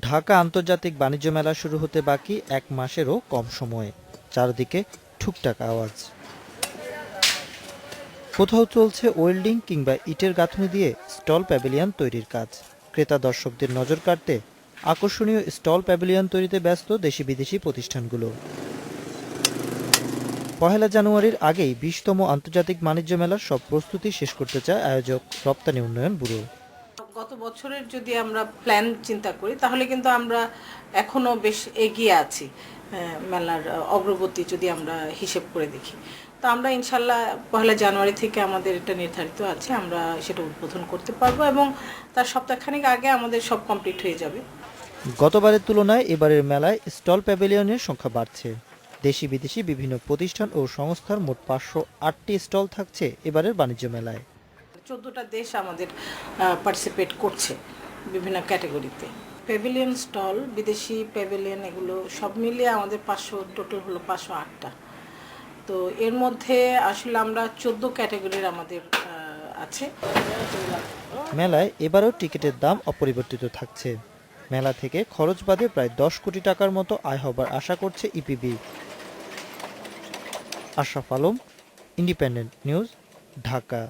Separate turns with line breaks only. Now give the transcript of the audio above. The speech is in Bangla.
ঢাকা আন্তর্জাতিক বাণিজ্য মেলা শুরু হতে বাকি এক মাসেরও কম সময়ে চারদিকে ঠুকঠাক আওয়াজ। কোথাও চলছে ওয়েল্ডিং কিংবা ইটের গাঁথনি দিয়ে স্টল প্যাভিলিয়ন তৈরির কাজ। ক্রেতা দর্শকদের নজর কাড়তে আকর্ষণীয় স্টল প্যাভিলিয়ন তৈরিতে ব্যস্ত দেশি বিদেশি প্রতিষ্ঠানগুলো। পহেলা জানুয়ারির আগেই ২০তম আন্তর্জাতিক বাণিজ্য মেলার সব প্রস্তুতি শেষ করতে চায় আয়োজক রপ্তানি উন্নয়ন ব্যুরো।
গত বছরের যদি আমরা প্ল্যান চিন্তা করি তাহলে কিন্তু আমরা এখনো বেশ এগিয়ে আছি। মেলার অগ্রগতি যদি আমরা হিসেব করে দেখি, তো আমরা ইনশাল্লাহ পহেলা জানুয়ারি থেকে আমাদের এটা নির্ধারিত আছে, আমরা সেটা উদ্বোধন করতে পারবো এবং তার সপ্তাহখানেক আগে আমাদের সব কমপ্লিট হয়ে যাবে।
গতবারের তুলনায় এবারের মেলায় স্টল প্যাভিলিয়নের সংখ্যা বাড়ছে। দেশি বিদেশি বিভিন্ন প্রতিষ্ঠান ও সংস্থার মোট ৫০৮টি স্টল থাকছে এবারের বাণিজ্য মেলায়।
14টা দেশ আমাদের পার্টিসিপেট করছে বিভিন্ন ক্যাটাগরিতে। প্যাভিলিয়ন স্টল, বিদেশি প্যাভিলিয়ন, এগুলো সব মিলিয়ে আমাদের 500, টোটাল হলো 508টা। তো এর মধ্যে আসলে আমরা 14 ক্যাটাগরির আমাদের আছে।
মেলায় এবারও টিকিটের দাম অপরিবর্তিত থাকছে। মেলা থেকে খরচ বাদে প্রায় ১০ কোটি টাকার মতো আয় হবার আশা করছে EPB. Ashraf Alam, independent news, Dhaka.